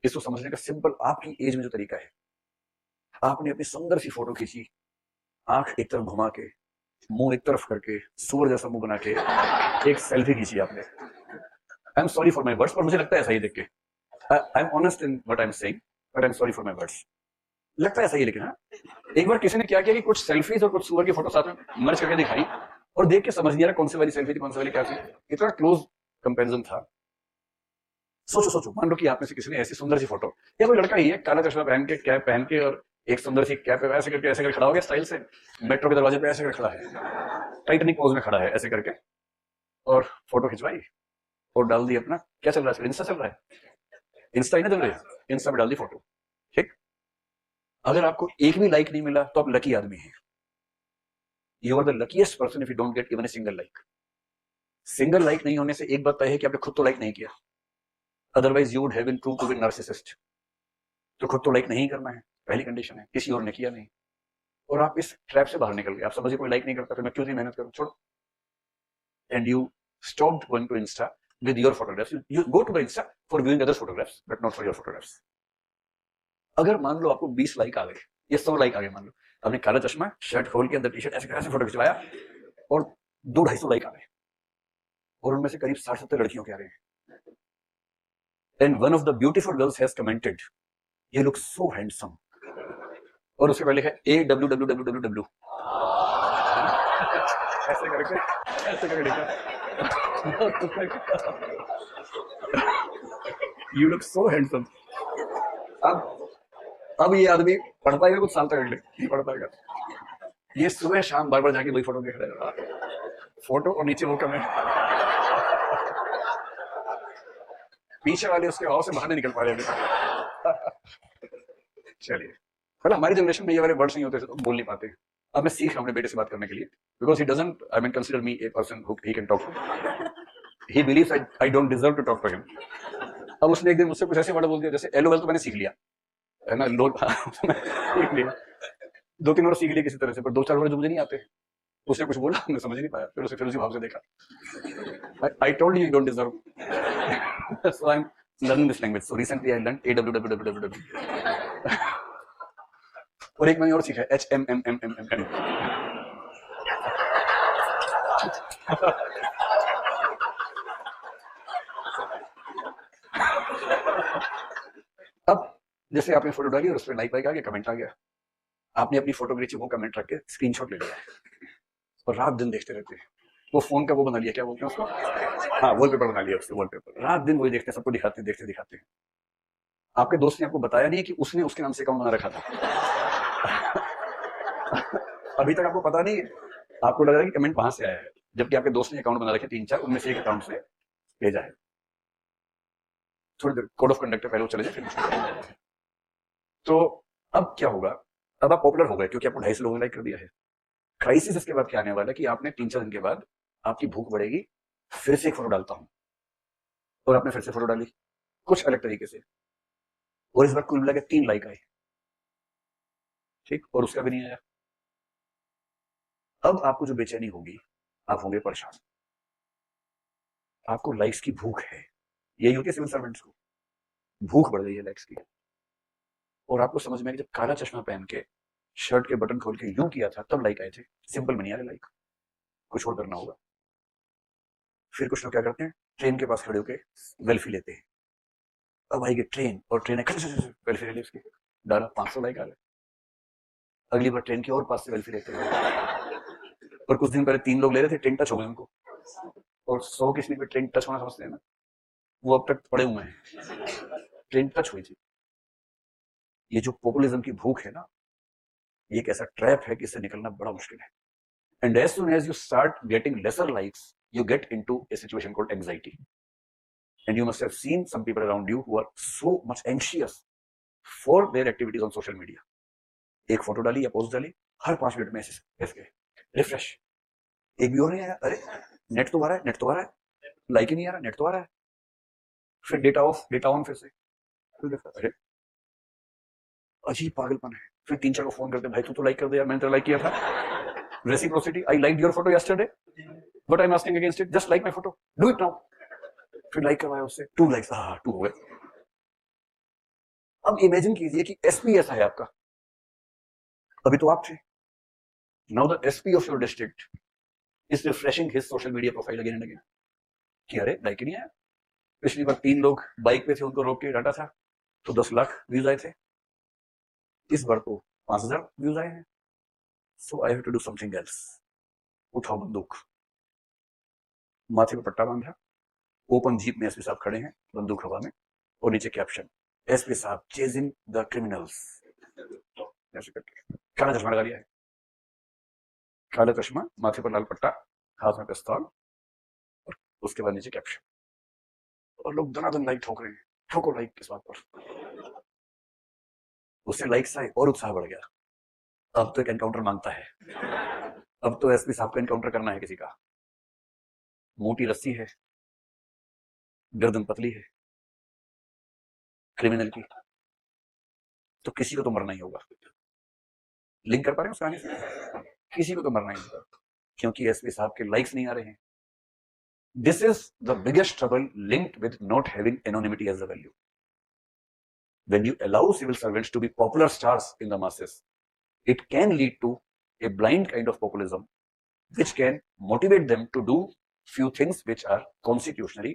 इसको समझने का सिंपल आपकी एज में जो तरीका है, आपने अपनी सुंदर सी फोटो खींची, आंख एक तरफ घुमा के, मुंह एक तरफ करके, सूअर जैसा मुंह बना के एक सेल्फी खींची आपने। I am sorry for my words, पर मुझे लगता है ऐसा ही देख के। I am honest in what I am saying, but I am sorry for my words. लगता है ऐसा ही, लेकिन हाँ, एक बार किसी ने क्या किया कि कुछ सेल्फीज और कुछ सुअर की फोटो साथ में मर्ज करके दिखाई, और देख के समझ नहीं आ रहा कौन सी वाली सेल्फी थी, कौन सी वाली क्या थी। इतना क्लोज कंपेरिजन था। सोचो सोचो, मान लो कि आप में से किसी ने ऐसी सुंदर सी फोटो, या कोई लड़का ही है काला चश्मा पहन के, कैप पहन के, और एक सुंदर सी कैप पे ऐसे करके, ऐसे करके खड़ा हो गया स्टाइल से, मेट्रो के दरवाजे पे ऐसे करके खड़ा है, टाइटनिक पोज में खड़ा है ऐसे करके, और फोटो खिंचवाई और डाल दी अपना, क्या चल रहा है, इंस्टा चल रहा है, इंस्टा ही ना चल रही है, इंस्टा पे डाल दी फोटो। ठीक। अगर आपको एक भी लाइक नहीं मिला तो आप लकी आदमी हैं। You are the luckiest person if you don't get even a single like. Single like नहीं होने से एक बात तय है कि आपने खुद तो लाइक नहीं किया, otherwise you would have been prove to be narcissist. तो खुद तो लाइक नहीं करना है, पहली कंडीशन है, किसी और ने किया नहीं, और आप इस ट्रैप से बाहर निकल गए। आप समझिए कोई लाइक नहीं करता, फिर मैं क्यों नहीं मेहनत करूं, छोड़ो। And you stopped going to insta with your photographs. You go to the Insta for viewing others photographs, but not for your photographs. अगर मान लो आपको 20 लाइक आ गए, ये 100 लाइक आ गए, मान लो आपने काला चश्मा, शर्ट खोल के, अंदर टी शर्ट, ऐसे ऐसे फोटो खिंचवाया, और 200-250 लाइक आ गए, और उनमें से करीब 60-70 लड़कियों के आ रहे हैं। And one of the beautiful girls has commented, ये लुक सो हैंडसम, और उसके पहले लिखा है AWWWW, ऐसे करके, ऐसे करके लिखा, यू लुक सो हैंडसम। अब ये आदमी पढ़ पाएगा कुछ साल तक, अगले नहीं पढ़ पाएगा। ये सुबह शाम बार बार जाके वही फोटो देख रहा है, फोटो और नीचे वो कमेंट, पीछे वाले उसके हाव से बाहर नहीं निकल पा रहे अभी। चलिए, मतलब हमारी जनरेशन में ये वाले वर्ड्स नहीं होते थे तो बोल नहीं पाते। अब मैं सीख रहा हूँ अपने बेटे से बात करने के लिए, because he doesn't, I mean, consider me a person who he can talk to. He believes I don't deserve to talk to him. अब उसने एक दिन मुझसे कुछ ऐसे वर्ड बोल दिया, जैसे एलओएल तो मैंने सीख लिया है ना, लोग सीख लिया, 2-3 वर्ड सीख लिए किसी तरह से, पर 2-4 वर्ड जो मुझे नहीं आते, उसने कुछ बोला, मैं समझ नहीं पाया, फिर उसी भाव से देखा। I told you don't deserve, so I am learning this language. So recently I learn AWWWW, और एक मैंने और सीखा है HMMMMM। अब जैसे आपने फोटो डाली और उस पर लाइक आ गया, कमेंट आ गया, आपने अपनी फोटो के नीचे वो कमेंट रख के स्क्रीनशॉट ले लिया है, और रात दिन देखते रहते हैं। वो फोन का वो बना लिया, क्या बोलते हैं उसको, हाँ, वॉलपेपर बना लिया, उससे वॉलपेपर, रात दिन वही देखते हैं, सबको दिखाते हैं, देखते दिखाते हैं। आपके दोस्त ने आपको बताया नहीं है कि उसने उसके नाम से अकाउंट बना रखा था। अभी तक आपको पता नहीं है, आपको लग रहा है कि कमेंट वहां से आया है, जबकि आपके दोस्त ने अकाउंट बना रखे 3-4, उनमें से एक अकाउंट से भेजा है। थोड़ी देर कोड ऑफ कंडक्ट है, पहले वो चले जाए फिर। तो अब क्या होगा, अब आप पॉपुलर हो गए क्योंकि आपको 250 लोगों ने लाइक कर दिया है। क्राइसिस इसके बाद क्या आने वाला है कि आपने 3-4 दिन के बाद आपकी भूख बढ़ेगी, फिर से एक फोटो डालता हूं, और आपने फिर से फोटो डाली कुछ अलग तरीके से, और इस बार कुल मिला के 3 लाइक आए, ठीक, और उसका भी नहीं आया। अब आपको जो बेचैनी होगी, आप होंगे परेशान, आपको लाइक्स की भूख है, यही होती है सिविल सर्वेंट्स को, भूख बढ़ गई है लाइक्स की, और आपको समझ में जब काला चश्मा पहन के, शर्ट के बटन खोल के यूं किया था, तब लाइक आए थे, सिंपल में नहीं आ रहे लाइक, कुछ और करना होगा। फिर कुछ लोग क्या करते हैं, ट्रेन के पास खड़े होकर वेल्फी लेते हैं। अब आएगी ट्रेन, और ट्रेन वेल्फी ले ली उसकी, डाला 500 लाइक आ गए। अगली बार ट्रेन की और पास से वेल्फी लेते हैं, और कुछ दिन पहले 3 लोग ले रहे थे, ट्रेन टच हो गए उनको, और 100 की स्पीड पे ट्रेन टच होना समझते हैं ना, वो अब तक पड़े हुए हैं, ट्रेन टच हुई थी। ये जो पॉपुलिज्म की भूख है ना, ये एक ऐसा ट्रैप है कि इससे निकलना बड़ा मुश्किल है। And as soon as you start getting lesser likes, you get into a situation called anxiety, and you must have seen some people around you who are so much anxious for their activities on social media. एक photo डाली या post डाली, हर 5 minute में ऐसे refresh, एक भी और नहीं आया, अरे नेट तो आ रहा है, नेट तो आ रहा है, लाइक ही नहीं आ रहा, नेट तो आ रहा है, फिर डेटा ऑफ, डेटा ऑन, फिर देखा, अरे अजीब पागलपन है। फिर 3-4 को फोन करते, भाई तू तो लाइक कर दे यार, मैंने तो लाइक किया था, reciprocity, I like your photo yesterday, but I am asking against it, just like my photo, do it now. फिर लाइक करवाया उससे, 2 लाइक्स, 2 हो गए। अब इमेजिन कीजिए कि एसपी ऐसा है आपका, अभी तो आप थे, now the SP of your district is refreshing his social media profile again and again कि अरे लाइक ही नहीं आया, पिछली बार 3 लोग बाइक पे थे, उनको रोक के डांटा था तो 10 लाख व्यूज आए थे, इस बार तो 5,000 व्यूज आए हैं, so I have to do something else. उठाओ बंदूक, माथे पे पट्टा बांधा, ओपन जीप में एसपी साहब खड़े हैं, बंदूक हवा में, और नीचे कैप्शन, एसपी साहब चेजिंग द क्रिमिनल्स, ऐसे करके काला चश्मा लगा लिया है, काला चश्मा, माथे पर लाल पट्टा, हाथ में पिस्तौल, और उसके बाद नीचे कैप्शन, और लोग दनादन लाइक ठोक रहे हैं, ठोको लाइक किस बात पर। उससे लाइक से और उत्साह बढ़ गया, अब तो एक एनकाउंटर मांगता है, अब तो एसपी साहब को एनकाउंटर करना है किसी का, मोटी रस्सी है, गर्दन पतली है क्रिमिनल की, तो किसी को तो मरना ही होगा। लिंक कर पा रहे हैं उस कहानी से, किसी को तो मरना ही होगा, क्योंकि एसपी साहब के लाइक्स नहीं आ रहे हैं। This is the biggest trouble linked with not having anonymity as a value. When you allow civil servants to be popular stars in the masses, it can lead to a blind kind of populism which can motivate them to do few things which are constitutionally